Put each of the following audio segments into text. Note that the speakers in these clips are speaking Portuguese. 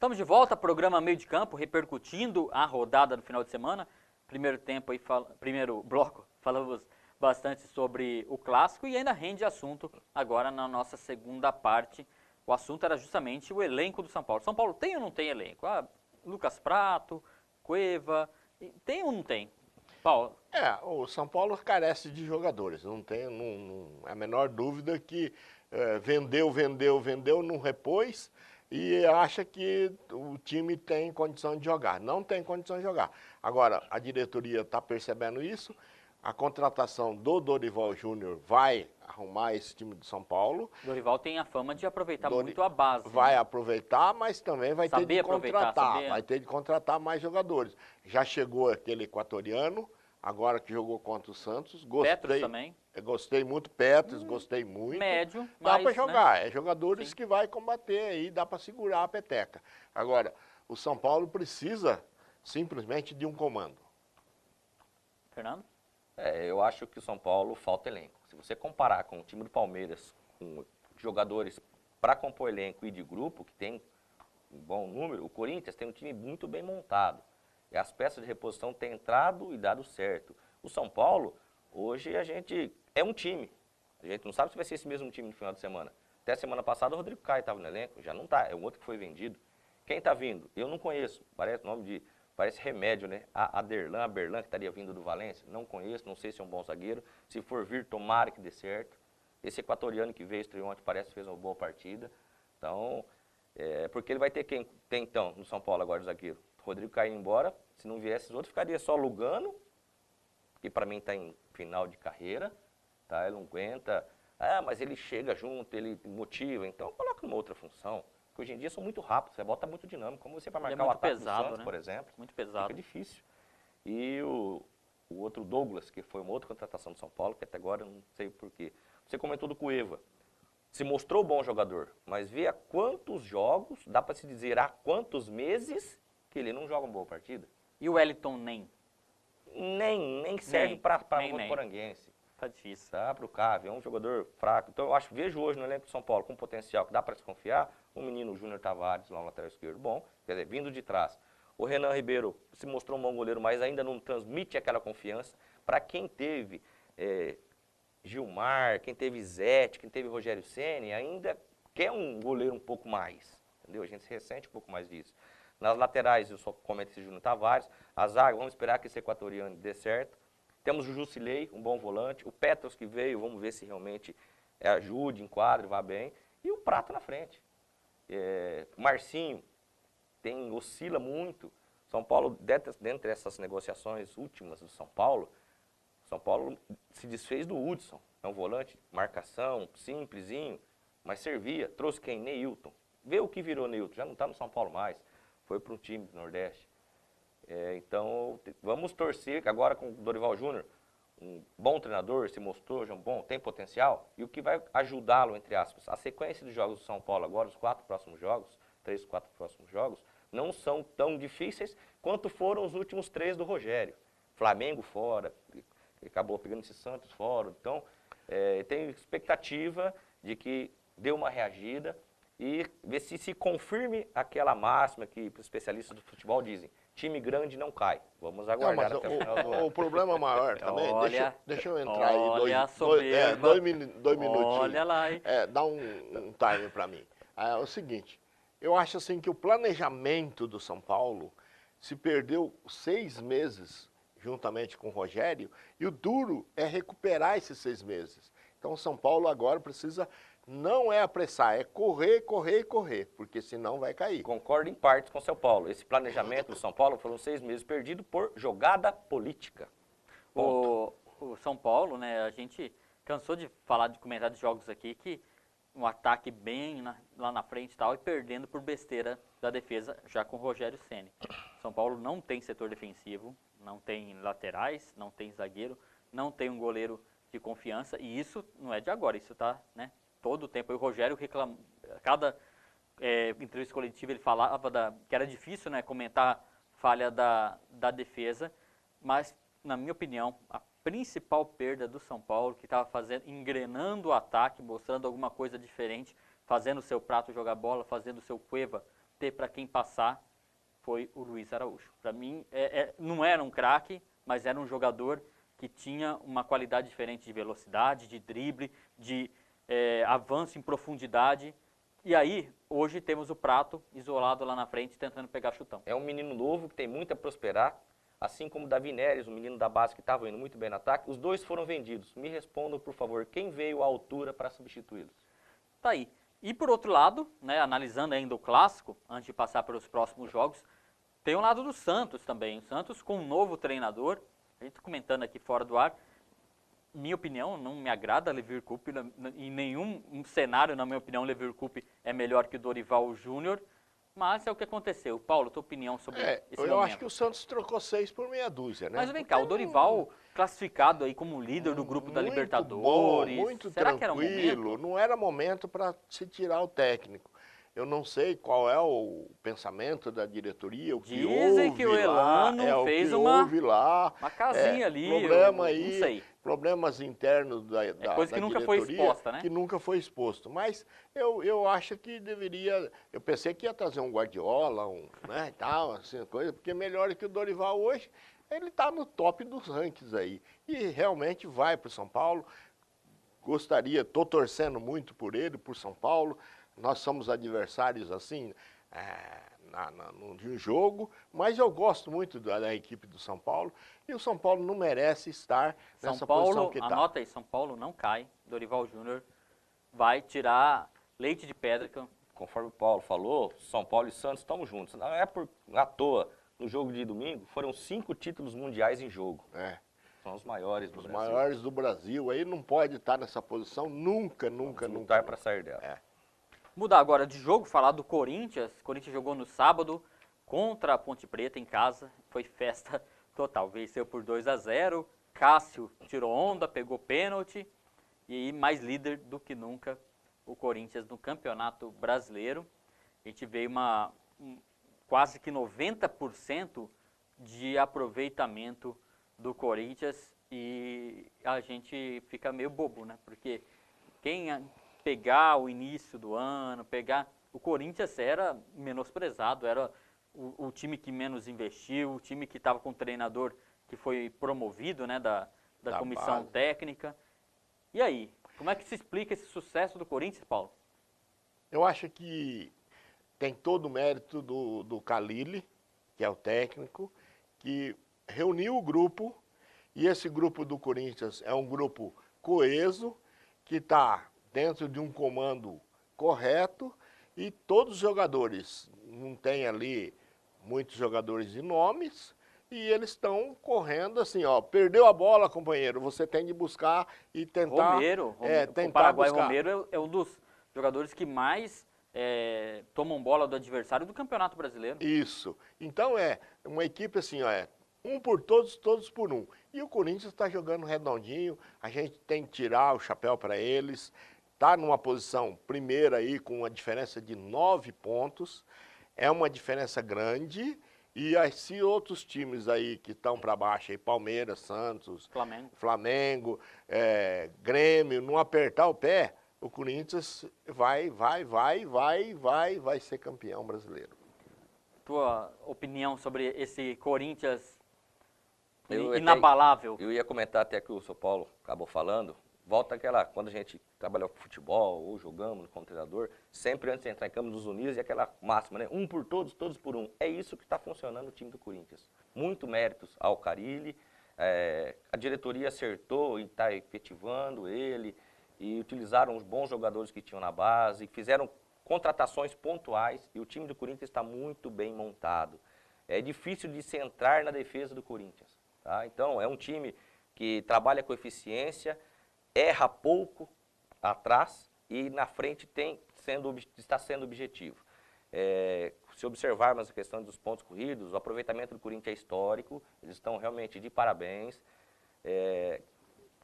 Estamos de volta, programa Meio de Campo, repercutindo a rodada do final de semana. Primeiro tempo aí, primeiro bloco, falamos bastante sobre o clássico e ainda rende assunto agora na nossa segunda parte. O assunto era justamente o elenco do São Paulo. São Paulo tem ou não tem elenco? Lucas Prato, Cueva, tem ou não tem? Paulo? O São Paulo carece de jogadores, não tem a menor dúvida que vendeu, não repôs e acha que o time tem condição de jogar. Não tem condição de jogar. Agora, a diretoria está percebendo isso, a contratação do Dorival Júnior vai arrumar esse time do São Paulo. Dorival tem a fama de aproveitar muito a base. Vai né? aproveitar, mas também vai ter de contratar. Vai ter de contratar mais jogadores. Já chegou aquele equatoriano, agora que jogou contra o Santos. Petros também. Gostei muito, Petros, gostei muito. Médio, dá para jogar, né? É jogadores Sim. que vai combater aí, dá para segurar a peteca. Agora, o São Paulo precisa simplesmente de um comando. Fernando? Eu acho que o São Paulo falta elenco. Se você comparar com o time do Palmeiras, com jogadores para compor elenco e de grupo, que tem um bom número, o Corinthians tem um time muito bem montado. E as peças de reposição têm entrado e dado certo. O São Paulo, hoje a gente é um time. A gente não sabe se vai ser esse mesmo time no final de semana. Até semana passada o Rodrigo Caio estava no elenco, já não está, é o outro que foi vendido. Quem está vindo? Eu não conheço, parece remédio, né? A Berlan, que estaria vindo do Valência, não conheço, não sei se é um bom zagueiro. Se for vir, tomara que dê certo. Esse equatoriano que veio, estreou ontem, parece que fez uma boa partida. Então, porque ele vai ter quem tem então no São Paulo agora de zagueiro? Rodrigo Caio embora, se não viesse os outros, ficaria só Lugano, que para mim está em final de carreira, tá? Ele não aguenta. Mas ele chega junto, ele motiva, então coloca numa outra função. Porque hoje em dia são muito rápidos, você bota muito dinâmico, como você para marcar o ataque pesado, do Santos, né? por exemplo. Muito pesado. Fica difícil. E o outro Douglas, que foi uma outra contratação do São Paulo, que até agora eu não sei o porquê. Você comentou do Cueva. Se mostrou bom jogador, mas vê há quantos jogos, dá para se dizer há quantos meses que ele não joga uma boa partida. E o Wellington nem? Nem serve para o Poranguense. Tá difícil. Tá para o Cave, é um jogador fraco. Então eu vejo hoje no elenco do São Paulo com potencial que dá para desconfiar, o menino Júnior Tavares, lá no lateral esquerdo, bom, quer dizer, vindo de trás. O Renan Ribeiro se mostrou um bom goleiro, mas ainda não transmite aquela confiança. Para quem teve Gilmar, quem teve Zete, quem teve Rogério Ceni, ainda quer um goleiro um pouco mais, entendeu? A gente se ressente um pouco mais disso. Nas laterais, eu só comento esse Júnior Tavares. A zaga, vamos esperar que esse equatoriano dê certo. Temos o Jusilei, um bom volante. O Petros que veio, vamos ver se realmente ajude, enquadre, vá bem. E o Prato na frente. O Marcinho oscila muito. São Paulo, dentre essas negociações últimas do São Paulo se desfez do Hudson. É um volante, marcação, simplesinho, mas servia. Trouxe quem? Neilton. Vê o que virou Neilton, já não está no São Paulo mais. Foi para um time do Nordeste. Então, vamos torcer, que agora com o Dorival Júnior, um bom treinador, se mostrou já tem potencial, e o que vai ajudá-lo, entre aspas, a sequência de jogos do São Paulo agora, os 4 próximos jogos, 3, 4 próximos jogos, não são tão difíceis quanto foram os últimos 3 do Rogério. Flamengo fora, acabou pegando esse Santos fora, então, tem expectativa de que dê uma reagida e ver se confirme aquela máxima que os especialistas do futebol dizem. Time grande não cai. Vamos aguardar até o final do ano. O problema maior também, deixa eu entrar aí dois minutinhos. Olha lá, hein? Dá um time para mim. É o seguinte, eu acho assim que o planejamento do São Paulo se perdeu 6 meses juntamente com o Rogério, e o duro é recuperar esses 6 meses. Então o São Paulo agora precisa, não é apressar, é correr, porque senão vai cair. Concordo em partes com o São Paulo. Esse planejamento do São Paulo foram 6 meses perdidos por jogada política. O São Paulo, né, a gente cansou de comentar de jogos aqui que um ataque bem lá na frente e tal, e perdendo por besteira da defesa, já com o Rogério Ceni. São Paulo não tem setor defensivo, não tem laterais, não tem zagueiro, não tem um goleiro de confiança, e isso não é de agora, isso tá, né, todo o tempo. E o Rogério reclama, cada entrevista coletiva ele falava que era difícil, né, comentar falha da defesa, mas, na minha opinião, a principal perda do São Paulo, que estava engrenando o ataque, mostrando alguma coisa diferente, fazendo o seu Prato jogar bola, fazendo o seu Cueva ter para quem passar foi o Luiz Araújo. Para mim, não era um craque, mas era um jogador que tinha uma qualidade diferente de velocidade, de drible, de avanço em profundidade. E aí, hoje temos o Prato isolado lá na frente, tentando pegar chutão. É um menino novo que tem muito a prosperar, assim como o Davi Neres, o menino da base que estava indo muito bem no ataque. Os dois foram vendidos. Me respondam, por favor, quem veio à altura para substituí-los? Tá aí. E por outro lado, né, analisando ainda o clássico, antes de passar para os próximos jogos, tem o lado do Santos também. O Santos com um novo treinador, a gente comentando aqui fora do ar, minha opinião, não me agrada Levir Coupe, em nenhum cenário, na minha opinião, Levir Coupe é melhor que o Dorival Júnior, mas é o que aconteceu. Paulo, tua opinião sobre esse eu momento? acho que o Santos trocou 6 por meia dúzia, né? Mas vem cá, o Dorival classificado aí como líder do grupo da Libertadores, Bom, muito será tranquilo, que era um momento? não era momento para se tirar o técnico. Eu não sei qual é o pensamento da diretoria, o que Dizem houve que o lá, Elano fez o que uma houve lá, casinha ali, problema eu não sei. problemas internos da coisa que nunca foi diretoria, exposta, né? que nunca foi exposto. Mas eu acho que deveria, eu pensei que ia trazer um Guardiola, né, e tal, assim, coisa, porque melhor que o Dorival hoje, ele está no top dos rankings aí. E realmente vai para o São Paulo. Estou torcendo muito por ele, por São Paulo. Nós somos adversários assim no jogo, mas eu gosto muito da equipe do São Paulo e o São Paulo não merece estar nessa posição que está. Anota aí, São Paulo não cai, Dorival Júnior vai tirar leite de pedra. Conforme o Paulo falou, São Paulo e Santos estão juntos. Não é à toa, no jogo de domingo, foram 5 títulos mundiais em jogo. São os maiores do Brasil. Os maiores do Brasil, aí não pode estar nessa posição nunca. Lutar para sair dela. Mudar agora de jogo, falar do Corinthians. O Corinthians jogou no sábado contra a Ponte Preta em casa. Foi festa total. Venceu por 2-0. Cássio tirou onda, pegou pênalti. E aí, mais líder do que nunca, o Corinthians no Campeonato Brasileiro. A gente veio quase que 90% de aproveitamento do Corinthians. E a gente fica meio bobo, né? Porque quem pegar o início do ano, o Corinthians era menosprezado, era o time que menos investiu, o time que estava com o treinador que foi promovido, né, da comissão base. técnica. E aí, como é que se explica esse sucesso do Corinthians, Paulo? Eu acho que tem todo o mérito do Khalil, que é o técnico, que reuniu o grupo, e esse grupo do Corinthians é um grupo coeso, que está dentro de um comando correto, e todos os jogadores, não tem ali muitos jogadores de nomes, e eles estão correndo assim, ó, perdeu a bola, companheiro, você tem de buscar e tentar... O Paraguai Romero é um dos jogadores que mais tomam bola do adversário do Campeonato Brasileiro. Isso. Então é uma equipe assim, ó, um por todos, todos por um. E o Corinthians está jogando redondinho, a gente tem que tirar o chapéu para eles, está numa posição primeira aí com uma diferença de 9 pontos, é uma diferença grande, e aí, se outros times aí que estão para baixo, aí, Palmeiras, Santos, Flamengo, Grêmio, não apertar o pé, o Corinthians vai ser campeão brasileiro. Tua opinião sobre esse Corinthians inabalável? Eu ia comentar até que o São Paulo acabou falando, volta aquela, quando a gente trabalhou com futebol ou jogamos como treinador, sempre antes de entrar em campo nos unir, e aquela máxima, né? Um por todos, todos por um. É isso que está funcionando no time do Corinthians. Muito méritos ao Carille, a diretoria acertou e está efetivando ele, e utilizaram os bons jogadores que tinham na base, fizeram contratações pontuais, e o time do Corinthians está muito bem montado. É difícil de se entrar na defesa do Corinthians. Tá? Então, é um time que trabalha com eficiência, erra pouco atrás e na frente está sendo objetivo. Se observarmos a questão dos pontos corridos, o aproveitamento do Corinthians é histórico, eles estão realmente de parabéns.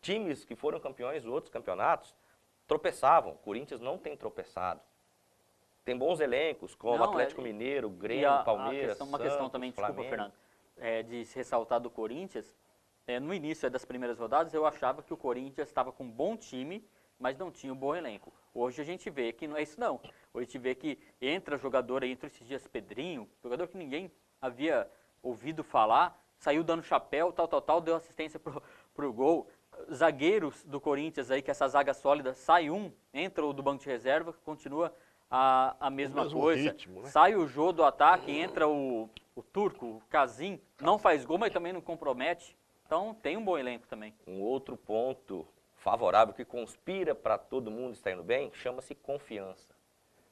Times que foram campeões de outros campeonatos tropeçavam, o Corinthians não tem tropeçado. Tem bons elencos, como Atlético Mineiro, Grêmio, Palmeiras, uma questão também, Flamengo. Desculpa, Fernando, de se ressaltar do Corinthians, no início das primeiras rodadas eu achava que o Corinthians estava com um bom time, mas não tinha um bom elenco. Hoje a gente vê que não é isso não. Hoje a gente vê que entra jogador aí, entrou esses dias Pedrinho, jogador que ninguém havia ouvido falar, saiu dando chapéu, tal, deu assistência pro gol. Zagueiros do Corinthians aí, que essa zaga sólida, sai um, entra o do banco de reserva, continua a mesma coisa. Ritmo, né? Sai o Jô do ataque, entra o turco, o Casim, não faz gol, mas também não compromete. Então tem um bom elenco também. Um outro ponto favorável que conspira para todo mundo estar indo bem, chama-se confiança.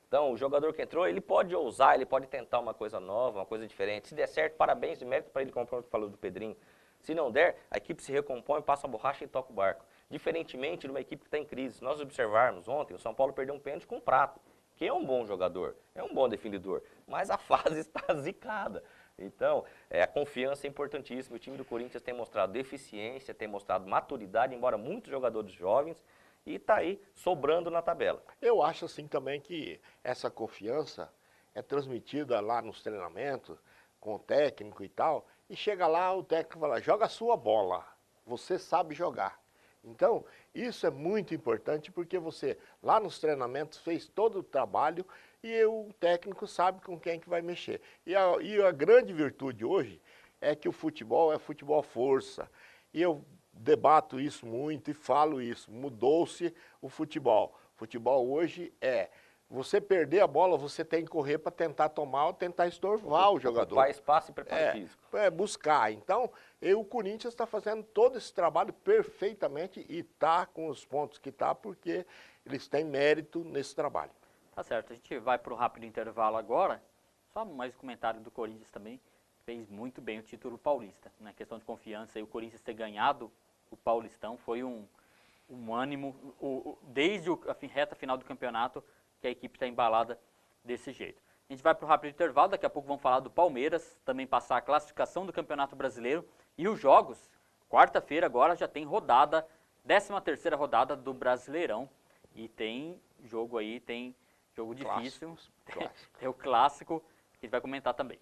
Então, o jogador que entrou, ele pode ousar, ele pode tentar uma coisa nova, uma coisa diferente. Se der certo, parabéns e mérito para ele, como o falou do Pedrinho. Se não der, a equipe se recompõe, passa a borracha e toca o barco. Diferentemente de uma equipe que está em crise. Se nós observarmos ontem, o São Paulo perdeu um pênalti com o Prato, que é um bom jogador, é um bom definidor, mas a fase está zicada. Então, a confiança é importantíssima. O time do Corinthians tem mostrado eficiência, tem mostrado maturidade, embora muitos jogadores jovens, e está aí sobrando na tabela. Eu acho assim também que essa confiança é transmitida lá nos treinamentos, com o técnico e tal, e chega lá, o técnico fala, joga a sua bola, você sabe jogar. Então, isso é muito importante porque você, lá nos treinamentos, fez todo o trabalho e o técnico sabe com quem que vai mexer. E a grande virtude hoje é que o futebol é futebol força. E eu debato isso muito e falo isso, mudou-se o futebol. Futebol hoje é, você perder a bola, você tem que correr para tentar tomar ou tentar estorvar o jogador. Ocupar espaço e preparo físico. Buscar. Então, o Corinthians está fazendo todo esse trabalho perfeitamente e está com os pontos que está, porque eles têm mérito nesse trabalho. Tá certo, a gente vai para o rápido intervalo agora. Só mais um comentário do Corinthians também. Fez muito bem o título paulista. Na questão de confiança, e o Corinthians ter ganhado o Paulistão foi um ânimo, desde a reta final do campeonato, que a equipe está embalada desse jeito. A gente vai para o rápido intervalo, daqui a pouco vamos falar do Palmeiras, também passar a classificação do Campeonato Brasileiro e os jogos. Quarta-feira agora já tem rodada, 13ª rodada do Brasileirão. E tem jogo aí, tem jogo difícil, tem o clássico, que a gente vai comentar também.